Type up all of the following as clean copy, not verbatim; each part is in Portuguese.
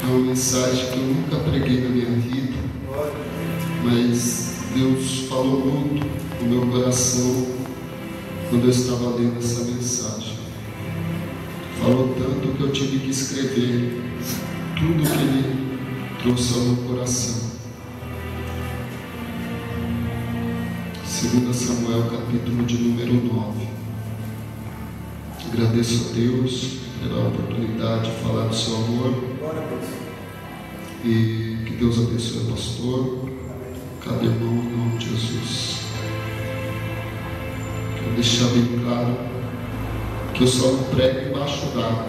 É uma mensagem que eu nunca preguei na minha vida, mas Deus falou muito no meu coração quando eu estava lendo essa mensagem. Falou tanto que eu tive que escrever tudo que Ele trouxe ao meu coração. 2 Samuel, capítulo de número 9. Agradeço a Deus pela oportunidade de falar do seu amor. E que Deus abençoe o pastor, cada irmão, em nome de Jesus. Quero deixar bem claro que eu só não prego embaixo d'água.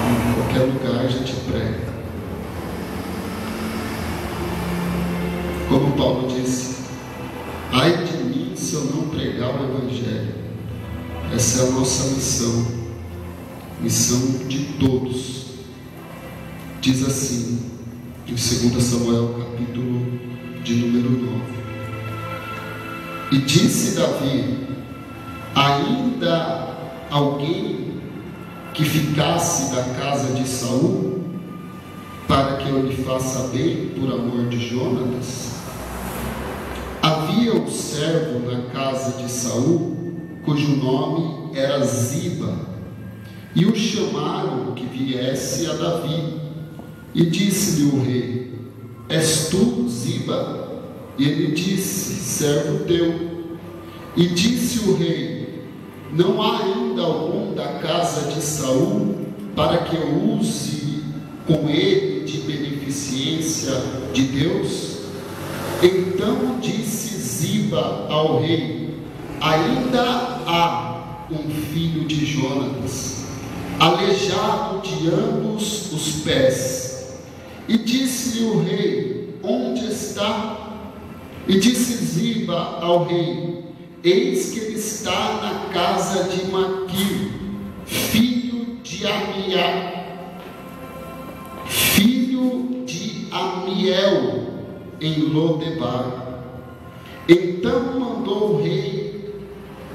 Em qualquer lugar a gente prega. Como Paulo disse: ai de mim se eu não pregar o Evangelho. Essa é a nossa missão, missão de todos. Diz assim, em 2 Samuel, capítulo de número 9. E disse Davi: ainda alguém que ficasse da casa de Saul, para que eu lhe faça bem por amor de Jonatas? Havia um servo na casa de Saul, cujo nome era Ziba, e o chamaram que viesse a Davi. E disse-lhe o rei: és tu, Ziba? E ele disse: servo teu. E disse o rei: não há ainda algum da casa de Saul para que eu use com ele de beneficência de Deus? Então disse Ziba ao rei: ainda há um filho de Jonatas, aleijado de ambos os pés. E disse-lhe o rei: onde está? E disse Ziba ao rei: eis que ele está na casa de Maquir, filho de Amiel, em Lodebar. Então mandou o rei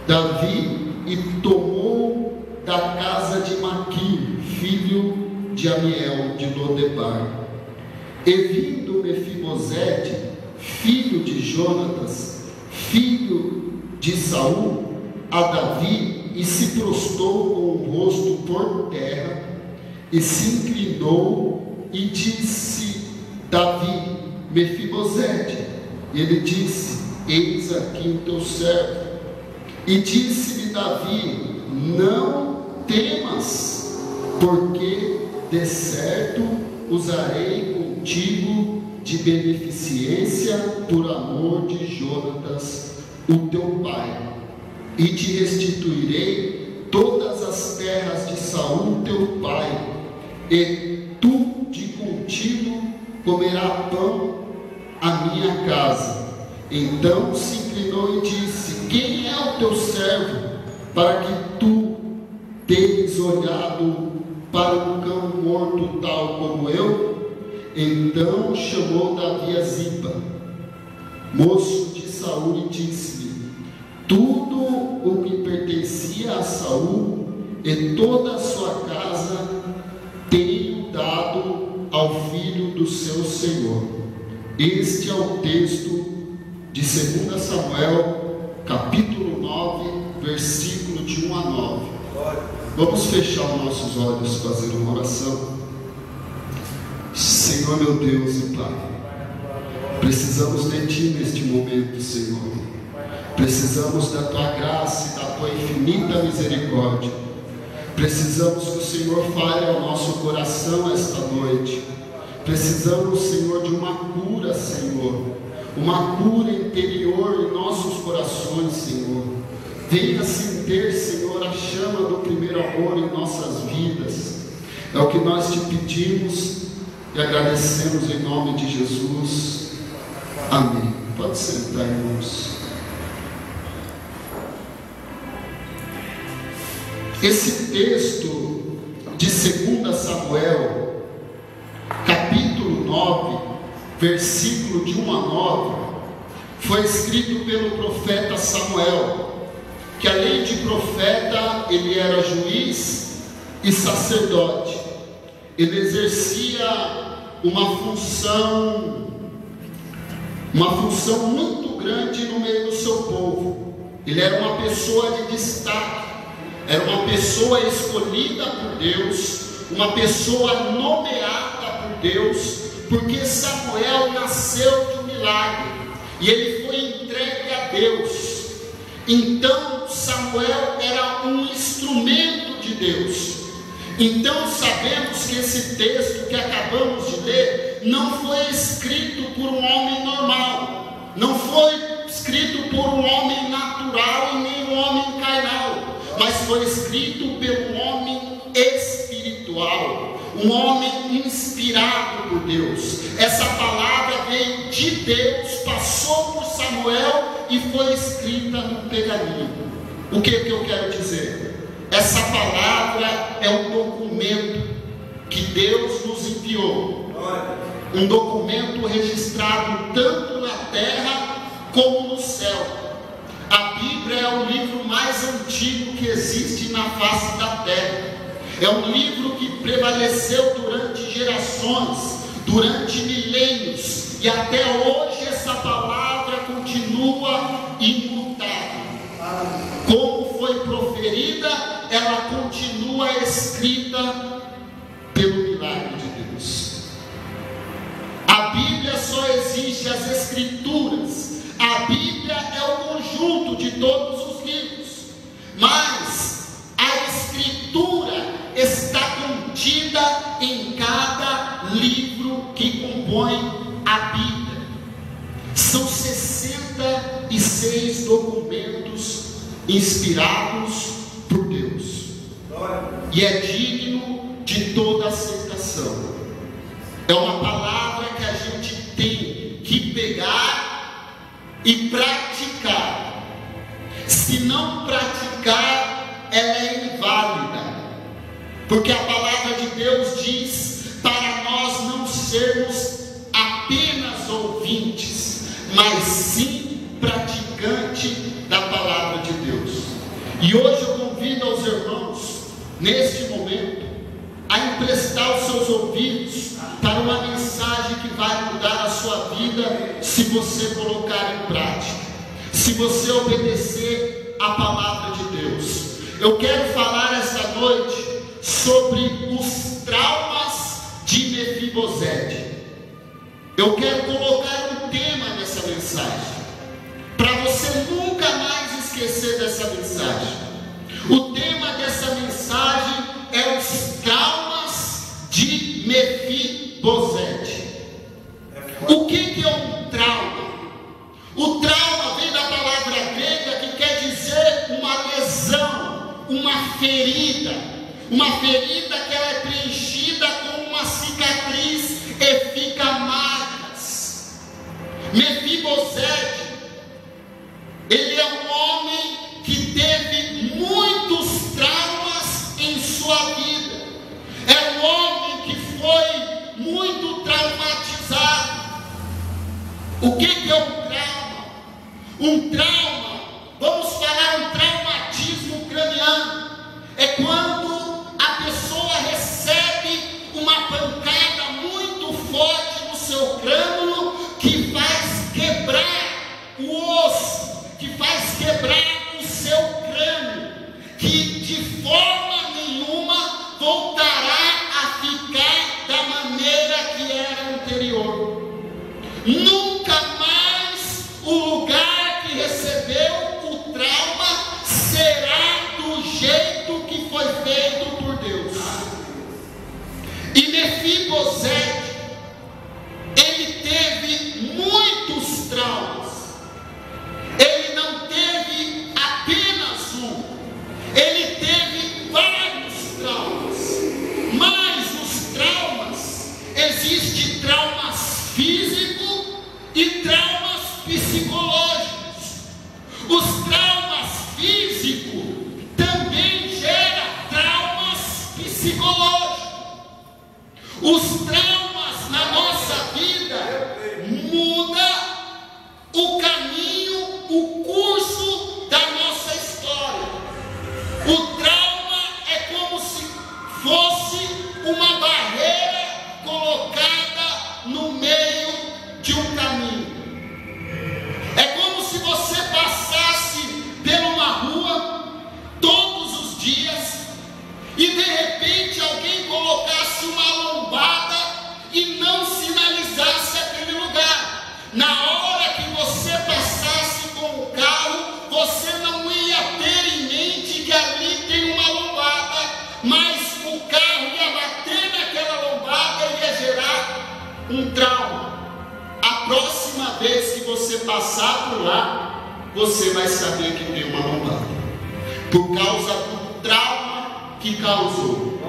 Davi e tomou da casa de Maquir, filho de Amiel, de Lodebar. E vindo Mefibosete, filho de Jonatas, filho de Saul, a Davi, e se prostrou com o rosto por terra, e se inclinou, e disse Davi: Mefibosete. E ele disse: eis aqui o teu servo. E disse-lhe Davi: não temas, porque de certo usarei contigo de beneficência por amor de Jonatas, o teu pai, e te restituirei todas as terras de Saul teu pai, e tu de contigo comerás pão à minha casa. Então se inclinou e disse: quem é o teu servo, para que tu tenhas olhado para um cão morto tal como eu? Então chamou Davi a Ziba, moço de Saul, e disse-lhe: tudo o que pertencia a Saul e toda a sua casa tenho dado ao filho do seu senhor. Este é o texto de 2 Samuel, capítulo 9, versículo de 1 a 9. Vamos fechar os nossos olhos e fazer uma oração. Senhor, meu Deus e Pai, precisamos de Ti neste momento, Senhor. Precisamos da Tua graça e da Tua infinita misericórdia. Precisamos que o Senhor fale ao nosso coração esta noite. Precisamos, Senhor, de uma cura, Senhor, uma cura interior em nossos corações, Senhor. Venha acender, Senhor, a chama do primeiro amor em nossas vidas. É o que nós te pedimos e agradecemos em nome de Jesus. Amém. Pode sentar, irmãos. Esse texto de 2 Samuel, capítulo 9, versículo de 1 a 9, foi escrito pelo profeta Samuel, que além de profeta, ele era juiz e sacerdote. ele exercia uma função muito grande no meio do seu povo. Ele era uma pessoa de destaque, era uma pessoa escolhida por Deus, uma pessoa nomeada por Deus, porque Samuel nasceu de um milagre e ele foi entregue a Deus. Então Samuel era um instrumento de Deus. Então sabemos que esse texto que acabamos de ler não foi escrito por um homem normal, não foi escrito por um homem natural e nem um homem carnal, mas foi escrito pelo homem espiritual, um homem inspirado por Deus. Essa palavra veio de Deus, passou por Samuel e foi escrita no pergaminho. O que eu quero dizer? Essa palavra é um documento que Deus nos enviou, um documento registrado tanto na terra como no céu. A Bíblia é o livro mais antigo que existe na face da terra. É um livro que prevaleceu durante gerações, durante milênios, e até hoje essa palavra continua imutável. Como foi proferida, ela continua escrita pelo milagre de Deus. A Bíblia só existe, as Escrituras. A Bíblia é o conjunto de todos os livros, mas a Escritura está contida em cada livro que compõe a Bíblia. São 66 documentos inspirados por Deus, e é digno de toda aceitação. É uma palavra que a gente tem que pegar e praticar. Se não praticar, ela é inválida, porque a palavra de Deus diz para nós não sermos apenas ouvintes, mas sim praticantes da palavra de Deus. E hoje eu convido aos irmãos, neste momento, a emprestar os seus ouvidos para uma mensagem que vai mudar a sua vida, se você colocar em prática, se você obedecer a palavra de Deus. Eu quero falar esta noite sobre os traumas de Mefibosete. Eu quero colocar um tema nessa mensagem, para você nunca mais esquecer dessa mensagem. O tema dessa mensagem é os traumas de Mefibosete. O que é um trauma? O trauma vem da palavra grega que quer dizer uma lesão, uma ferida que ela é preenchida com uma cicatriz e fica marcas. Mefibosete, ele é um homem que teve muitos traumas em sua vida. É um homem que foi muito traumatizado. O que é um trauma? Um trauma, vamos falar um traumatismo craniano. É quando a pessoa recebe uma pancada muito forte no seu crânio, que faz quebrar o osso, que faz quebrar o seu crânio, que de forma nenhuma voltará a ficar da maneira que era anterior. Nunca mais o lugar que recebeu o trauma será do jeito que foi feito por Deus. E Mefibosete, ele teve muitos traumas. Ele não teve apenas um, ele teve vários traumas. Mas os traumas, existem traumas físicos e traumas psicológicos. Os traumas físicos também geram traumas psicológicos. Os traumas na nossa vida mudam o caminho, o curso da nossa história. O trauma é como se fosse uma barreira passar por lá, você vai saber que tem uma lombada, por causa do trauma que causou.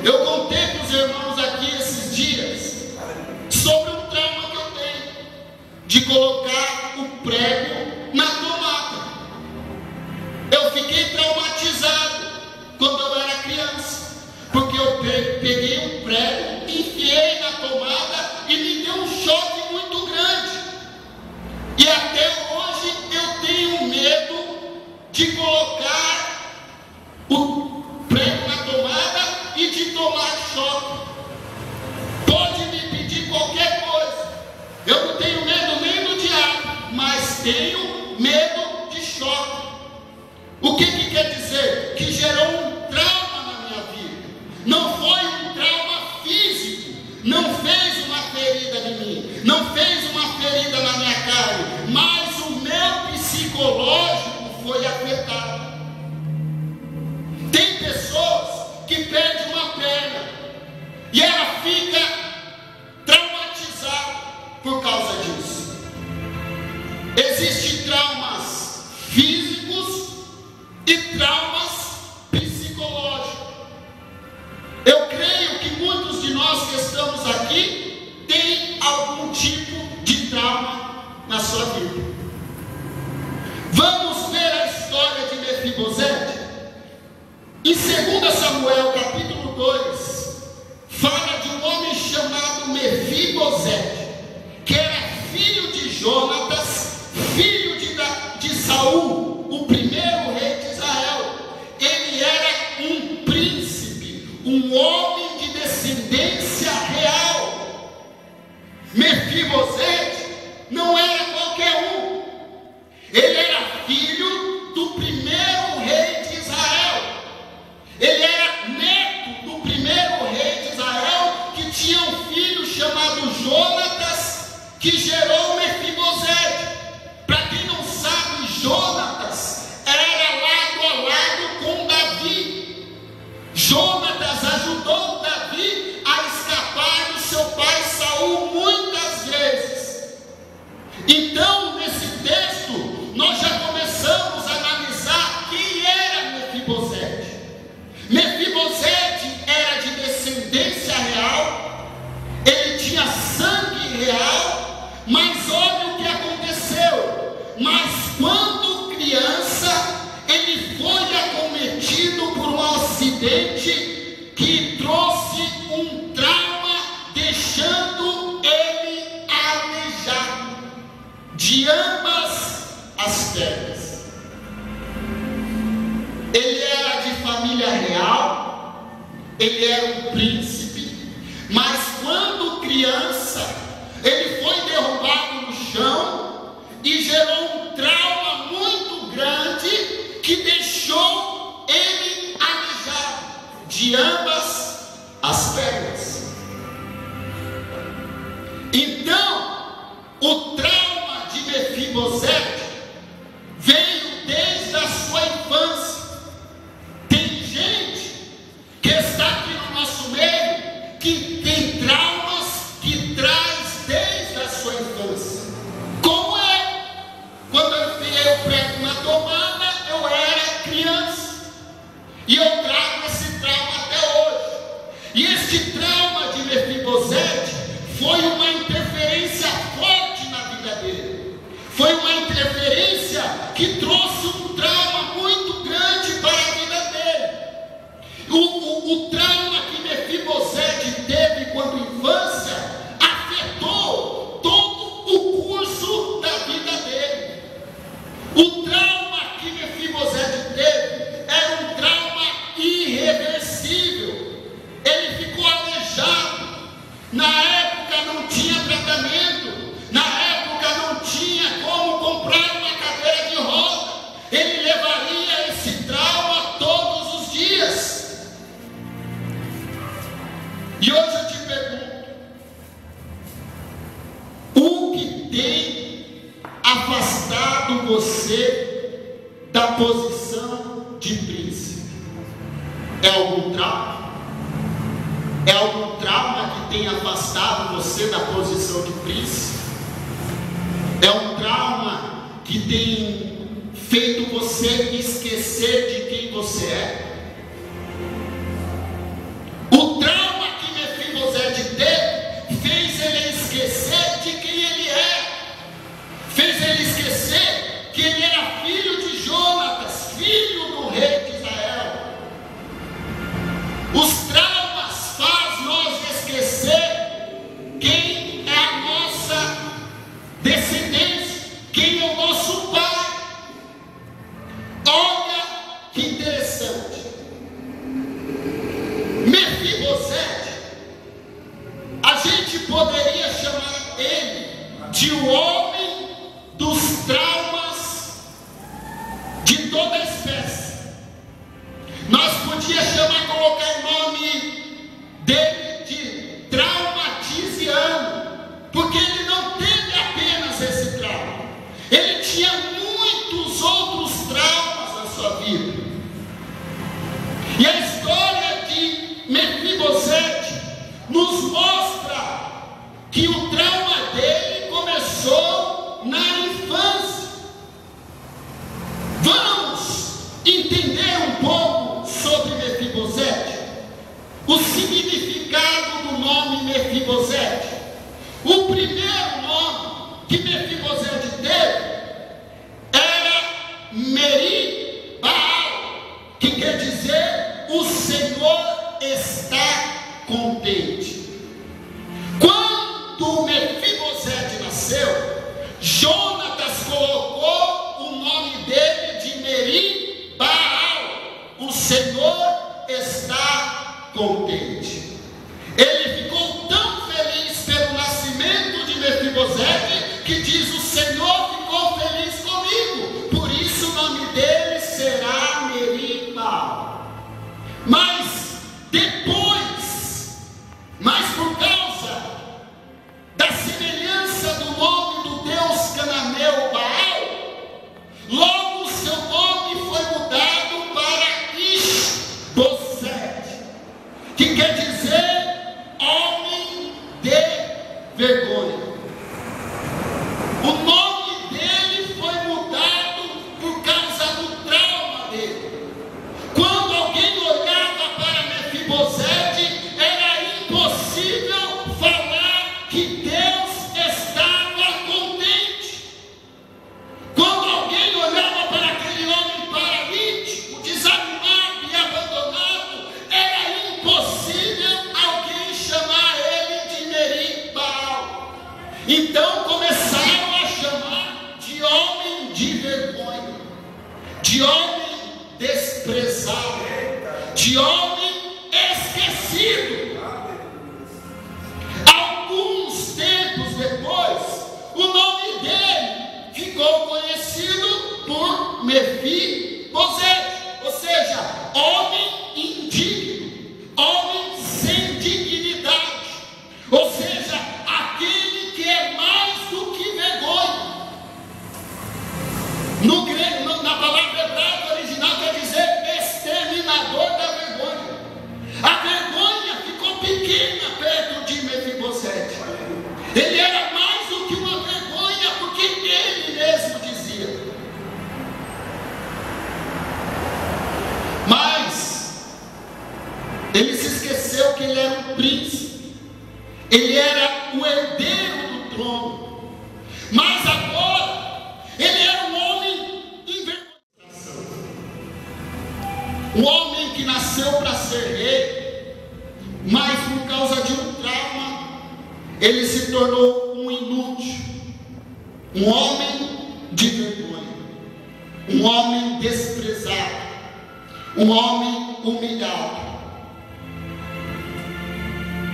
Eu contei para os irmãos aqui esses dias sobre um trauma que eu tenho de colocar o prego na tomada. Eu fiquei traumatizado quando eu era criança, porque eu peguei um prego, enfiei na tomada e me deu um choque muito grande. E até hoje eu tenho medo de colocar o prego na tomada e de tomar choque. Pode me pedir qualquer coisa, eu não tenho medo nem do diabo, mas tenho medo de choque. O que quer dizer? Que gerou um trauma na minha vida. Não foi um trauma físico, não fez uma ferida em mim, não fez uma ferida na minha carne, mas o meu psicológico foi afetado. Tem pessoas que perdem uma perna e ela fica traumatizada por causa disso. Existem traumas físicos e traumas psicológicos. Eu creio que muitos de nós que estamos aqui têm algum tipo de trauma na sua vida. Vamos ver a história de Mefibosete. Em 2 Samuel capítulo 2, fala de um homem chamado Mefibosete, que era filho de Jonatas, filho de Saul, o primeiro rei de Israel. Ele era um príncipe, um homem de descendência real. Mefibosete não era qualquer um. Ele era filho do primeiro rei de Israel. Ele era neto do primeiro rei de Israel, que tinha um filho chamado Jonatas, que gerou Mefibosete. Para quem não sabe, Jonatas era lado a lado com Davi. Jonatas ajudou Davi a escapar do seu pai Saul muitas vezes. Então, nesse texto, nós já começamos a analisar quem era Mefibosete. Mefibosete era de descendência real, ele tinha sangue real, mas olha o que aconteceu. Mas quando criança, ele foi acometido por um acidente que trouxe um trauma, deixando ele aleijado de ambas as pernas. Ele era de família real, ele era um príncipe, mas quando criança, ele foi derrubado no chão e gerou um trauma muito grande que deixou ele aleijado de ambas as pernas. Então, o trauma de Mefibosete veio desde a sua infância. Tem gente que está aqui no nosso meio que tem traumas que traz desde a sua infância. Como é? Quando eu enfiei o prego na tomada, eu era criança. E eu trago esse trauma até hoje. E este trauma de Mefibosete foi uma interferência forte na vida dele. Foi uma interferência que trouxe um trauma muito grande para a vida dele. O trauma que Mefibosete teve quando infância afetou todo o curso da vida dele. O trauma que Mefibosete teve era um trauma irreversível. Ele ficou aleijado. Na época não tinha tratamento. Na época não tinha como comprar uma cadeira de roda. Ele levaria esse trauma todos os dias. E hoje eu te pergunto: o que tem afastado você da posição de príncipe? É algum trauma? É algum trauma que tem afastado você da posição de príncipe? É um trauma que tem feito você esquecer de quem você é. O trauma que Mefibosete teve fez ele esquecer de quem ele é. Fez ele esquecer que ele era filho de Jonatas, filho do rei de Israel. Os traumas fazem nós esquecer quem é a nossa descendência, quem é o nosso pai. Olha que interessante. Mefibosete, a gente poderia chamar ele de o homem dos traumas de toda a espécie. Nós podíamos colocar o nome dele de traumatiziano, porque ele não teve apenas esse trauma, ele tinha muitos outros traumas na sua vida. E a história de Mefibosete nos mostra que o trauma dele começou na infância. Vamos entender um pouco sobre Mefibosete, o significado do nome Mefibosete. O primeiro nome que Mefibosete teve era Meri-Baal, que quer dizer o Senhor está contente. Quando Mefibosete nasceu, Jonatas colocou o nome dele de Meri-Baal, o Senhor está contente. Ele ficou tão feliz pelo nascimento de Mefibosete que diz: o Senhor ficou feliz comigo, por isso o nome dele será Meri-Baal. Mas por causa da semelhança do nome do Deus cananeu Baal, logo o seu nome foi mudado para Ish-Bosete, que quer dizer homem de vergonha. O nome dele foi mudado por causa do trauma dele. Quando alguém olhava para Mefibosete, era impossível falar que Deus estava contente. Quando alguém olhava para aquele homem paralítico, desanimado e abandonado, era impossível alguém chamar ele de Meri-Baal. Então começaram a chamar de homem de vergonha, de homem desprezado, de homem esquecido. Alguns tempos depois, o nome dele ficou conhecido por Mefibosete, ou seja, homem indigno, homem sem dignidade, ou seja, aquele que é mais do que vergonha. No grego, na palavra hebraica original, quer dizer exterminador da vergonha. A vergonha ficou pequena perto de Mefibosete. Ele era mais do que uma vergonha, porque ele mesmo dizia. Mas ele se esqueceu que ele era um príncipe, ele era o herdeiro do trono. Mas agora ele era um homem envergonhado, um homem que nasceu para ser rei, mas por causa de um trauma ele se tornou um inútil, um homem de vergonha, um homem desprezado, um homem humilhado.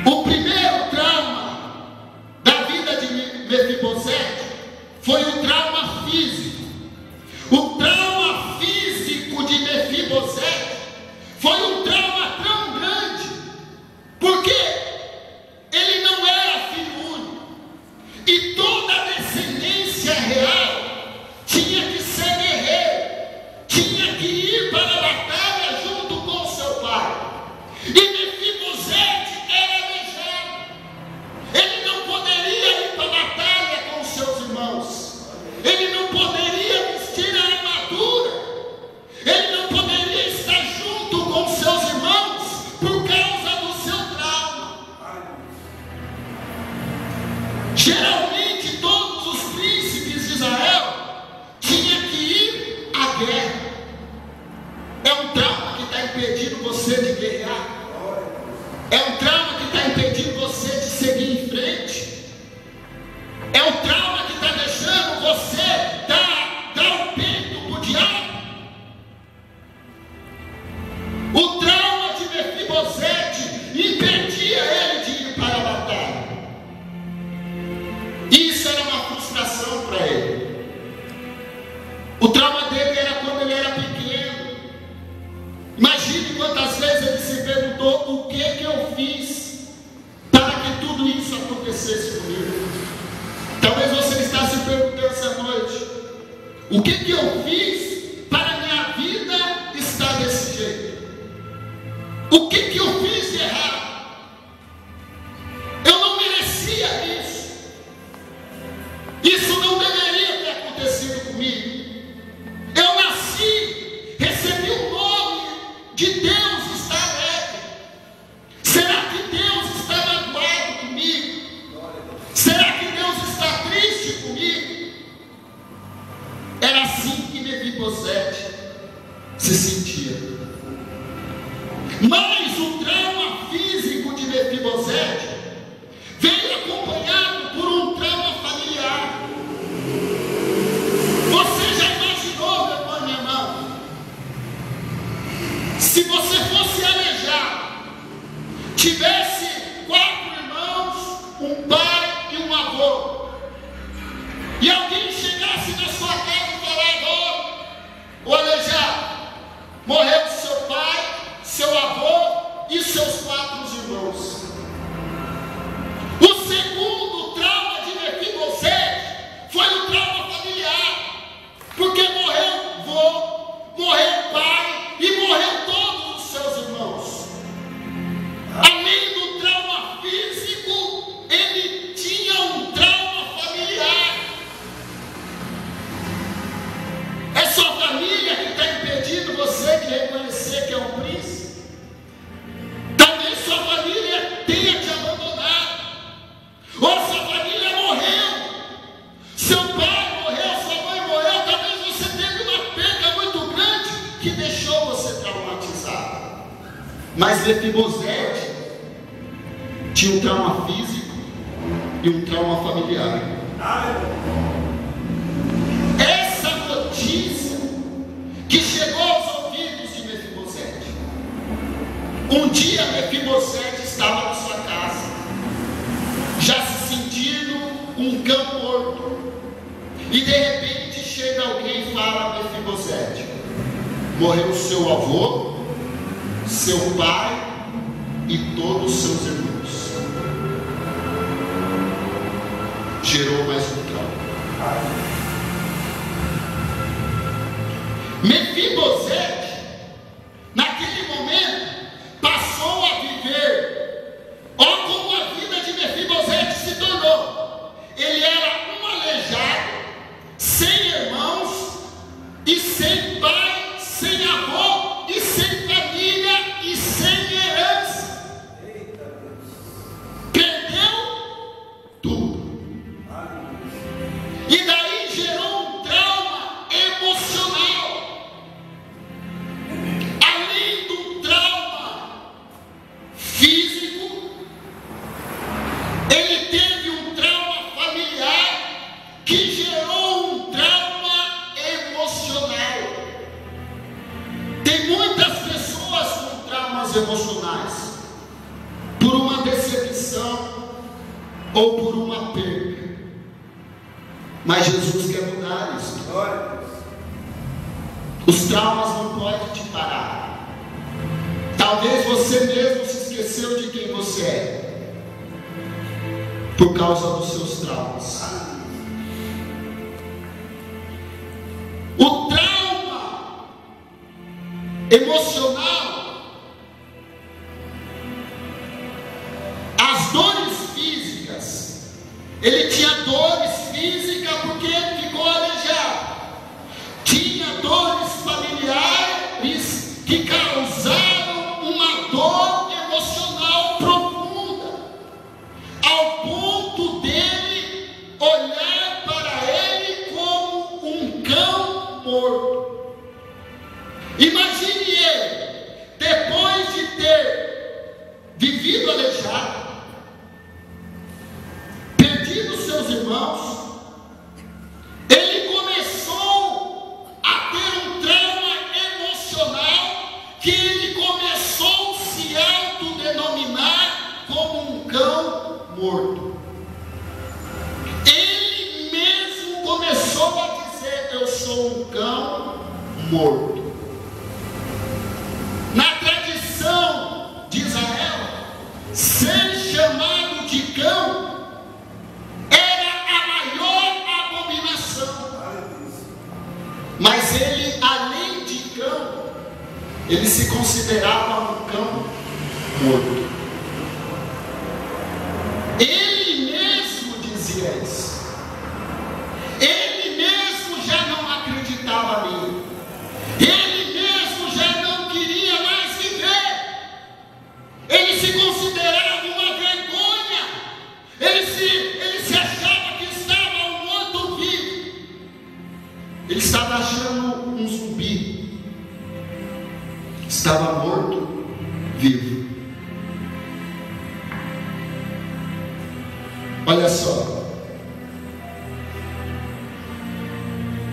O primeiro trauma da vida de Mefibosete foi o trauma físico. O trauma físico de Mefibosete foi um trauma tão grande, porque ele não era filho único, e toda a descendência real tinha que ser guerreiro, tinha que ir para a batalha junto com seu pai. E Mefibosete era aleijado, ele não poderia ir para a batalha com seus irmãos. guerra. É um trauma que está impedindo você de guerrear. É um trauma que está impedindo você de seguir em frente. É um trauma que está deixando você dar o peito para o diabo. O trauma de Mefibosete impedia ele de ir para a batalha. Isso era uma frustração para ele. O trauma dele era quando ele era pequeno. Imagine quantas vezes ele se perguntou: o que eu fiz para que tudo isso acontecesse comigo? Talvez você está se perguntando essa noite: o que eu fiz para a minha vida estar desse jeito? O que eu fiz de errado? Eu não merecia isso. Isso não deveria ter acontecido comigo. Eu nasci, recebi o nome de Deus está alegre. Será que Deus está magoado comigo? Será que Deus está triste comigo? Era assim que Mefibosete se sentia. Mas o trauma físico de Mefibosete veio acompanhado por um trauma familiar. Você já imaginou, meu irmão e minha irmã, se você fosse aleijado, tivesse 4 irmãos, um pai e um avô, e alguém chegasse na sua casa e falasse: ô aleijado, morreu seu pai, seu avô e seus 4 irmãos. O segundo trauma de Mefibosete foi o trauma familiar, porque morreu o avô, morreu o pai e morreu todos os seus irmãos. Além do trauma físico, ele tinha um trauma familiar. É sua família que está impedindo você de reconhecer que é um príncipe? Talvez sua família tenha te abandonado, ou sua família morreu, seu pai morreu, sua mãe morreu. Talvez você teve uma perda muito grande que deixou você traumatizado. Mas Mefibosete tinha um trauma físico e um trauma familiar. Essa notícia que chegou aos ouvidos de Mefibosete. Um dia Mefibosete estava na sua casa, já se sentindo um cão morto, e de repente chega alguém e fala a Mefibosete: morreu seu avô, seu pai e todos os seus irmãos. Gerou mais um trauma. Mefibosete, naquele momento, passou a viver. Olha como a vida de Mefibosete se tornou. Ele era um aleijado, sem irmãos e sem pai, sem avô e sem família e sem herança. Perdeu tudo. E daí gerou um trauma emocional. Além do trauma físico, ele teve um trauma familiar que gerou um trauma emocional. Tem muitas pessoas com traumas emocionais por uma decepção ou por uma perda. Mas Jesus quer mudar isso. Os traumas não podem te parar. Talvez você mesmo se esqueceu de quem você é por causa dos seus traumas. O trauma emocional, as dores físicas, ele tinha dores físicas porque ele ficou aleijado. Tinha dores familiares que causaram uma dor emocional profunda, ao ponto dele olhar para ele como um cão morto. Imagine ele, depois de ter vivido aleijado, perdido seus irmãos, ele começou a ter um trauma emocional que ele começou a se autodenominar como um cão morto. Ele mesmo começou a dizer: eu sou um cão morto. Na tradição de Israel, ser chamado de cão era a maior abominação. Mas ele, além de cão, ele se considerava um cão morto. Ele mesmo dizia isso. Ele mesmo já não acreditava nele. Ele mesmo já não queria mais viver. Ele se considerava uma vergonha. Ele se achava que estava um morto vivo. Ele estava achando um zumbi. Estava morto vivo. Olha só.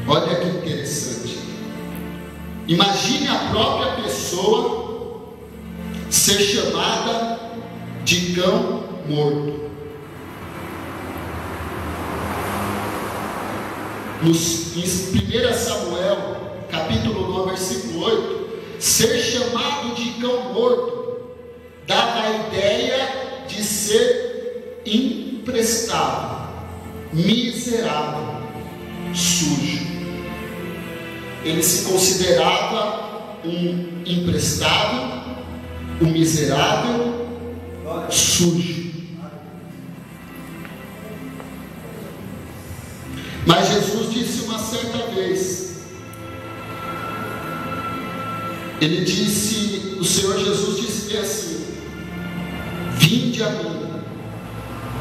Olha que interessante. Imagine a própria pessoa ser chamada de cão morto. Em 1 Samuel, capítulo 9, versículo 8, ser chamado de cão morto dava a ideia de ser imprestável, miserável, sujo. Ele se considerava um imprestável, um miserável, sujo. Mas Jesus disse uma certa vez, o Senhor Jesus disse assim: vinde a mim.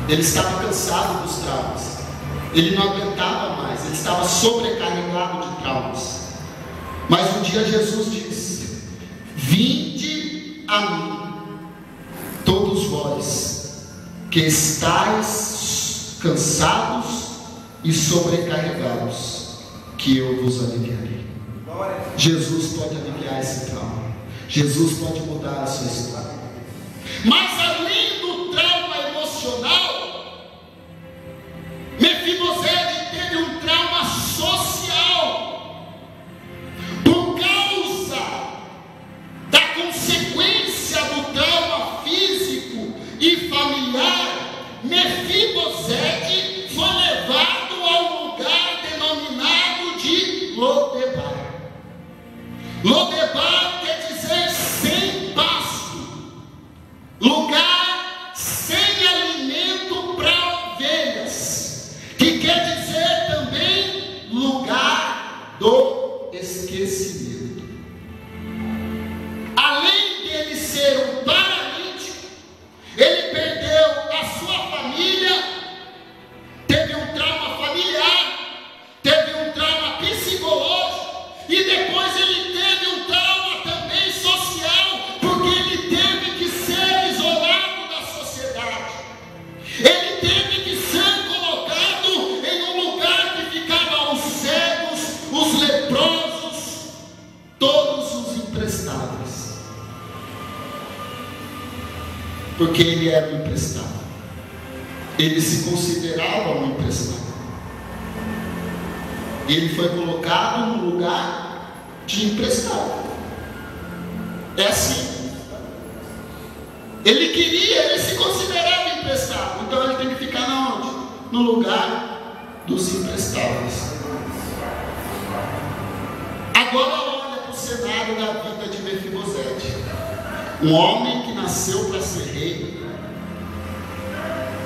Ele estava cansado dos traumas, ele não aguentava mais, ele estava sobrecarregado de traumas. Mas um dia Jesus disse: vinde a mim, todos vós que estáis cansados e sobrecarregados, que eu vos aliviarei. Jesus pode aliviar esse trauma. Jesus pode mudar a sua história. Mas além do trauma emocional, Mefibosete teve um trauma social. Por causa da consequência do trauma físico e familiar, Mefibosete foi levado a um lugar denominado de Lodebar. Lodebar quer dizer sem pasto, lugar sem alimento para ovelhas, que quer dizer também lugar do esquecimento. Além dele ser um paralítico, ele perdeu a sua família, teve um trauma familiar, teve um trauma psicológico, e depois ele teve um trauma também social, porque ele teve que ser isolado da sociedade. Ele teve que ser colocado em um lugar que ficavam os cegos, os leprosos, todos os imprestáveis. Porque ele era um imprestável. Ele se considerava um imprestável. Ele foi colocado no lugar de imprestável. É assim. Ele se considerava imprestável. Então ele tem que ficar na onde? No lugar dos imprestáveis. Agora olha para o cenário da vida de Mefibosete. Um homem que nasceu para ser rei,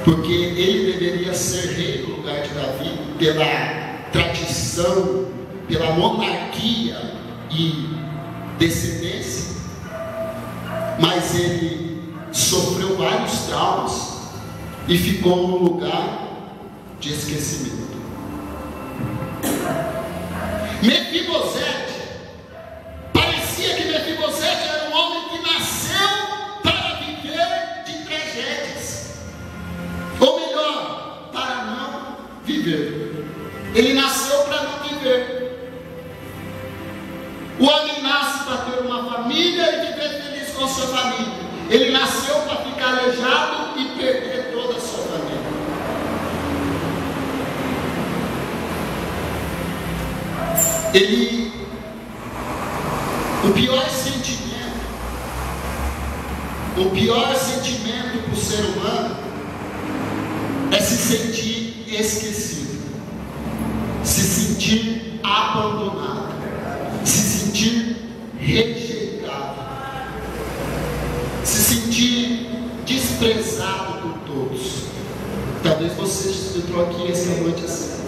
porque ele deveria ser rei no lugar de Davi, pela tradição, pela monarquia e descendência. Mas ele sofreu vários traumas e ficou no lugar de esquecimento. Mefibosete parecia O homem nasce para ter uma família e viver feliz com sua família. Ele nasceu para ficar aleijado e perder toda a sua família. O pior sentimento para o ser humano é se sentir esquecido, se sentir abandonado, se sentir rejeitado, se sentir desprezado por todos. Talvez você entrou aqui esta noite assim,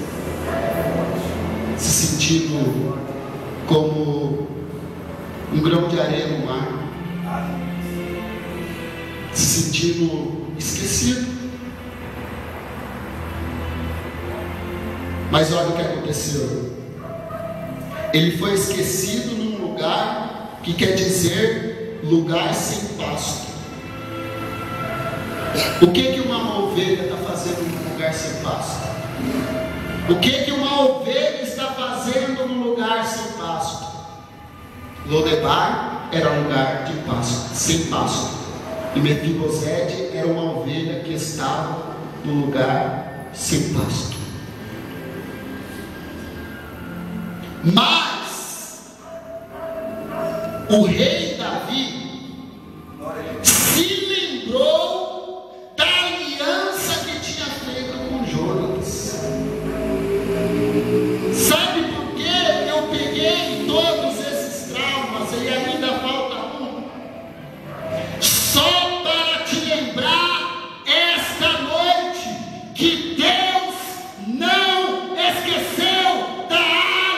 se sentindo como um grão de areia no mar, se sentindo esquecido. Mas olha o que aconteceu. Ele foi esquecido num lugar que quer dizer lugar sem pasto. O que uma ovelha está fazendo num lugar sem pasto? O que uma ovelha está fazendo num lugar sem pasto? Lodebar era lugar de pasto, sem pasto. E Mefibosete era uma ovelha que estava no lugar sem pasto. Mas o rei Davi se lembrou da aliança que tinha feito com Jonas. Sabe por que eu peguei todos esses traumas e ainda falta um? Só para te lembrar esta noite que Deus não esqueceu da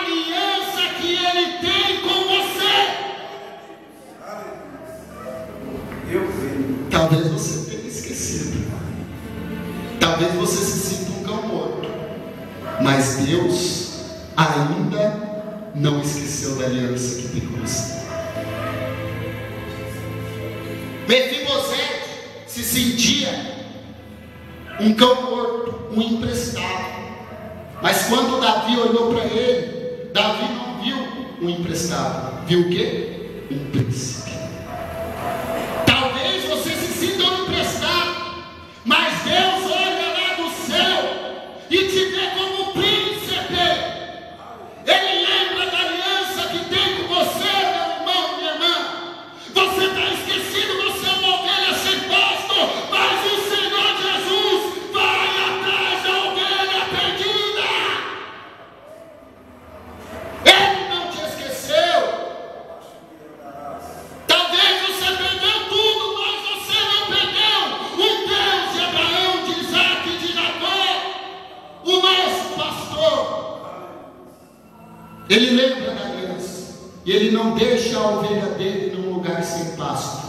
aliança que Ele tem com você. Talvez você tenha esquecido, talvez você se sinta um cão morto, mas Deus ainda não esqueceu da aliança que tem com você. Mefibosete se sentia um cão morto, um emprestado. Mas quando Davi olhou para ele, Davi não viu um emprestado, viu o quê? Um príncipe. Talvez você se sinta um emprestado, mas Deus olha lá do céu e te vê como príncipe. Ele lembra da aliança que tem com você, meu irmão, minha irmã. Você está esquecido, você é uma ovelha sem pasto, mas o Senhor Jesus vai atrás da ovelha perdida. Ele não te esqueceu. Talvez você perdeu tudo, mas você não perdeu o Deus de Abraão, de Isaac e de Jacó, o nosso pastor. Ele lembra da aliança e ele não deixa a ovelha dele num lugar sem pasto.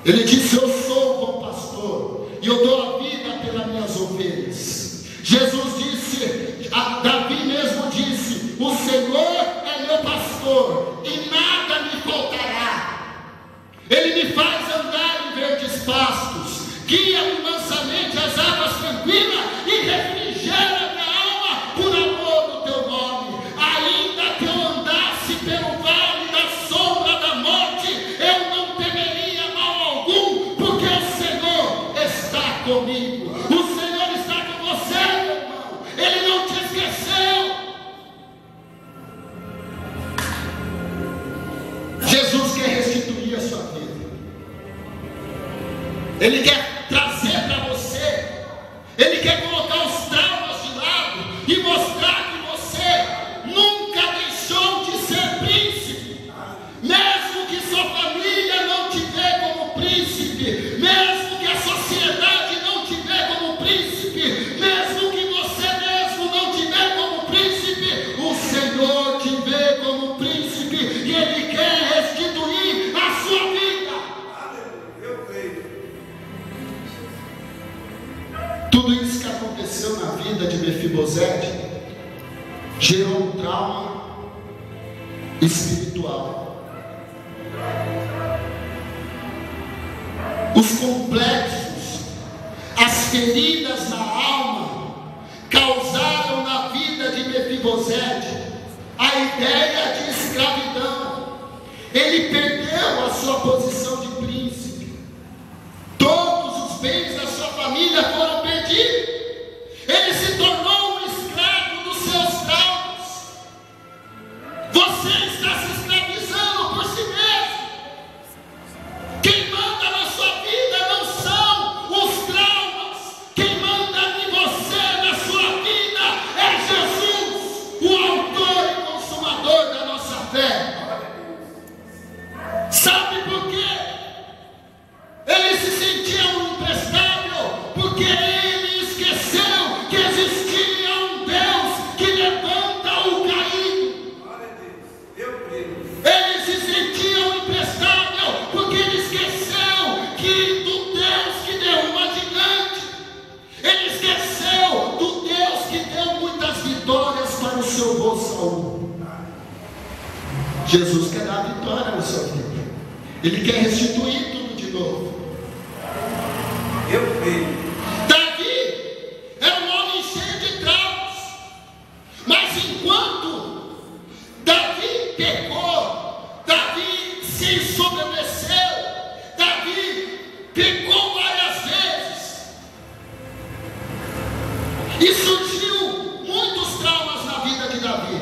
Ele disse: eu sou o bom pastor e eu dou a vida pelas minhas ovelhas. Jesus disse, Davi mesmo disse: o Senhor é meu pastor e nada me faltará. Ele me faz andar em verdes pastos, guia-me mansamente às águas tranquilas e refrigera minha alma por amor do teu nome. Ainda que eu andasse pelo vale da sombra da morte, eu não temeria mal algum, porque o Senhor está comigo. O Senhor está com você, meu irmão. Ele não te esqueceu. Jesus quer restituir a sua vida. Ele quer trazer para você. Ele quer colocar os traumas de lado e mostrar que você nunca deixou de ser príncipe. Mesmo que sua família não te vê como príncipe, mesmo que a sociedade não te vê como príncipe, mesmo que você mesmo não te vê como príncipe, o Senhor te vê como príncipe e Ele quer restituir a sua vida. Tudo isso que aconteceu na vida de Mefibosete gerou um trauma espiritual. Os complexos, as feridas na alma causaram na vida de Mefibosete a ideia de escravidão. Jesus quer dar vitória na sua vida. Ele quer restituir tudo de novo. Eu creio. Davi era um homem cheio de traumas, mas enquanto Davi pecou, Davi se ensoberbeceu, Davi pecou várias vezes, e surgiu muitos traumas na vida de Davi,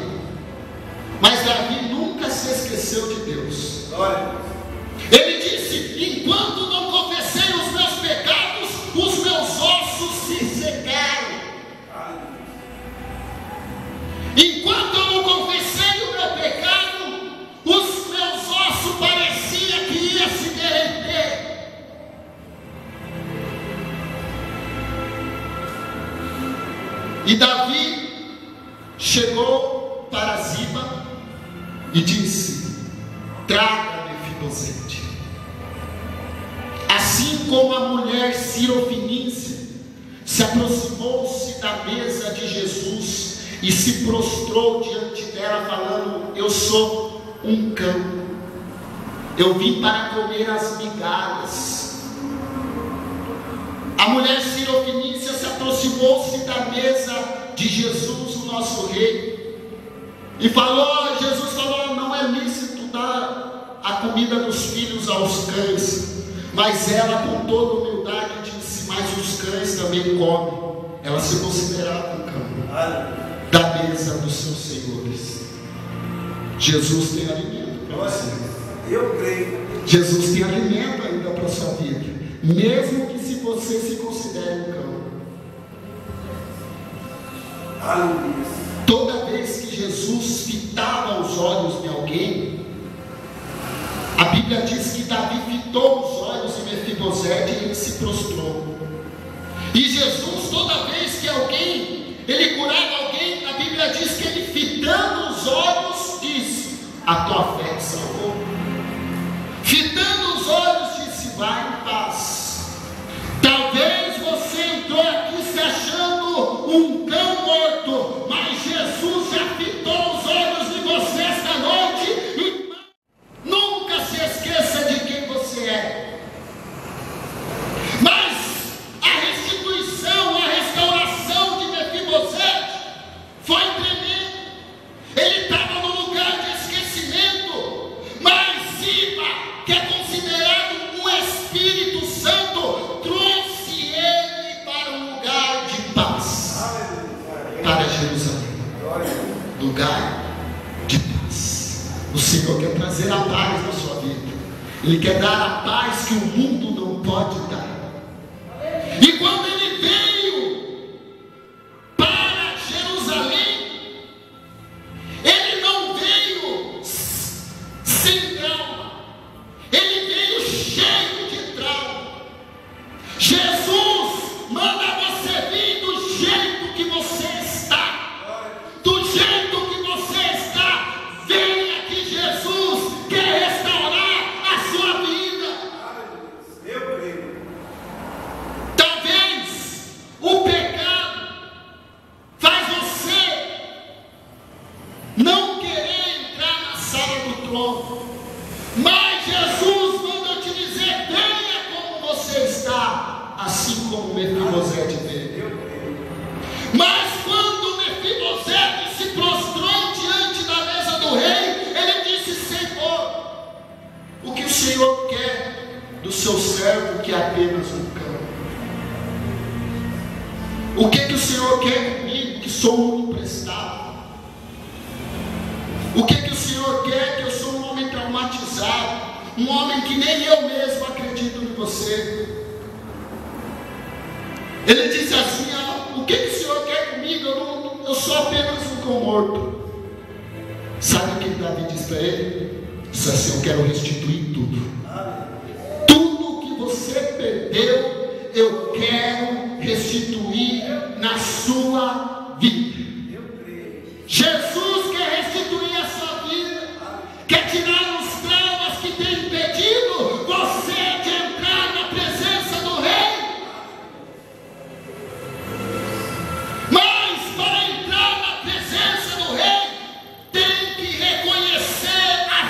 mas Davi nunca se esqueceu de Deus. Glória. Ele disse: enquanto não confessei os meus pecados, os meus ossos se secaram. Enquanto eu não confessei o meu pecado, os meus ossos parecia que ia se derreter. E Davi chegou para Ziba e disse: traga Mefibosete. Assim como a mulher Sirofenícia se aproximou-se da mesa de Jesus e se prostrou diante dela, falando: eu sou um cão, eu vim para comer as migalhas. A mulher Sirofenícia se aproximou-se da mesa de Jesus, o nosso rei, e falou: Jesus falou, não é lícito dar a comida dos filhos aos cães. Mas ela, com toda humildade, disse: mas os cães também comem. Ela se considerava um cão da mesa dos seus senhores. Jesus tem alimento para você. Eu creio. Jesus tem alimento ainda para a sua vida, mesmo que se você se considere um cão. Aleluia. Toda vez que Jesus fitava os olhos de alguém, a Bíblia diz que Davi fitou os olhos de Mefibosete e ele se prostrou. E Jesus, toda vez que ele curava alguém, a Bíblia diz que ele, fitando os olhos, disse: a tua fé te salvou. Fitando os olhos, disse: vai em paz. Talvez você entrou aqui se achando um cão morto, mas Jesus já fitou os olhos de você esta noite. E nunca se esqueça de quem você é. Mas a restituição, a restauração de Mefibosete foi tremenda. Ele estava no lugar de esquecimento, mas Ziba, que é considerado um Espírito Santo, trouxe ele para um lugar de paz, para Jerusalém, lugar de paz. O Senhor quer trazer a paz na sua vida. Ele quer dar a paz que o mundo não pode dar. E quando ele veio para Jerusalém, ele não veio sem trauma, ele veio cheio de trauma. Jesus manda você vir do jeito que você está, do jeito que você está. Venha que Jesus quer restaurar a sua vida. Eu creio. Talvez o pecado faz você não querer entrar na sala do trono, mas Jesus manda eu te dizer: venha como você está, assim como Mefibosete veio. Mas quando Mefibosete se prostrou diante da mesa do rei, ele disse: Senhor, o que o Senhor quer do seu servo que é apenas um cão? O que o Senhor quer comigo, que sou um imprestável? O que o Senhor quer, que eu sou um homem traumatizado, um homem que nem eu mesmo acredito em você? Ele disse assim: o que o Senhor quer comigo? Eu sou apenas um cão morto. Sabe o que Davi disse para ele? Disse assim: eu quero restituir tudo. Tudo que você perdeu, eu quero restituir na sua vida. Jesus quer restituir a sua vida, quer tirar os traumas que tem impedido você de entrar na presença do Rei. Mas para entrar na presença do Rei, tem que reconhecer a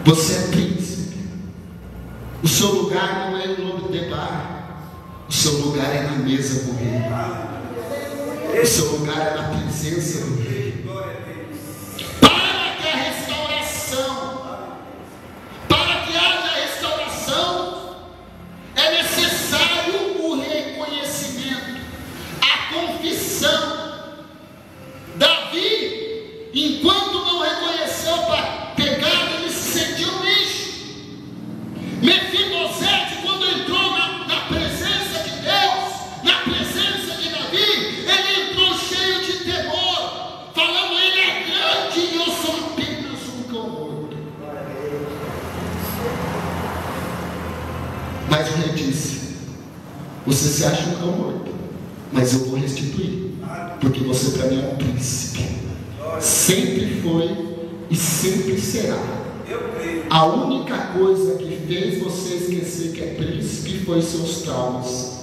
Você é príncipe. O seu lugar não é no Lodebar. O seu lugar é na mesa com o rei. O seu lugar é na presença do rei. Para que a restauração, para que haja restauração, é necessário o reconhecimento, a confissão. Davi, enquanto não reconheceu o pecado, ele se sentiu um lixo. Mefibosete, quando entrou na presença de Deus, na presença de Davi, ele entrou cheio de temor, falando: ele é grande e eu sou apenas um cão morto. Mas o rei disse: você se acha um cão morto, mas eu vou restituir, porque você para mim é um príncipe. Sempre foi e sempre será. A única coisa que fez você esquecer que é príncipe foi seus traumas.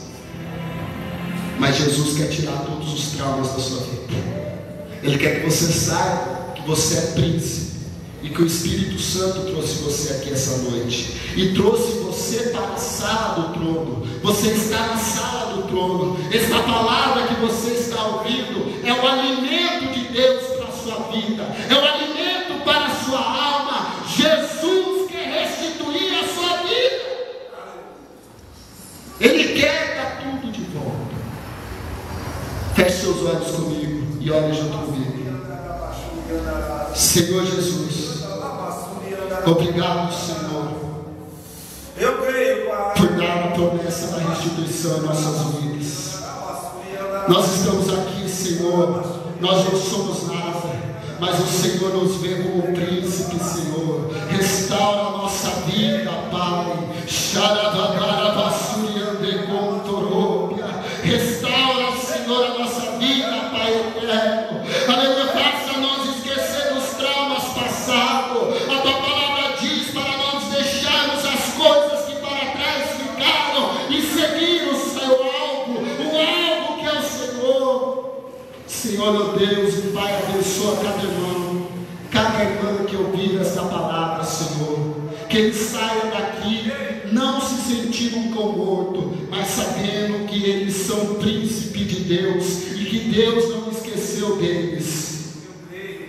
Mas Jesus quer tirar todos os traumas da sua vida. Ele quer que você saiba que você é príncipe, e que o Espírito Santo trouxe você aqui essa noite, e trouxe você para a sala do trono. Você está na sala do trono. Esta palavra que você está ouvindo é o alimento de Deus para a sua vida, é o alimento para a sua alma. Jesus quer restituir a sua vida. Ele quer dar tudo de volta. Feche seus olhos comigo e ore junto comigo. Senhor Jesus, obrigado, Senhor, por dar a promessa da restituição em nossas vidas. Nós estamos aqui, Senhor, nós não somos nada, mas o Senhor nos vê como príncipe, Senhor. Restaura a nossa vida, Pai. Restaura, Senhor, a nossa vida, Pai eterno. Aleluia, faça-nos esquecer dos traumas passados. A tua palavra diz para nós deixarmos as coisas que para trás ficaram e seguir o seu alvo, o alvo que é o Senhor. Senhor, meu Deus e Pai, abençoa cada irmão, cada irmã que ouvir esta palavra, Senhor. Que ele saia daqui não se sentindo um cão morto, mas sabendo que eles são príncipe de Deus e que Deus não esqueceu deles.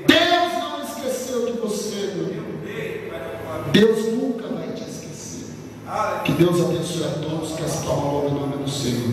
Deus não esqueceu de você, meu irmão. Deus nunca vai te esquecer. Que Deus abençoe a todos, que as palmas ao nome do Senhor.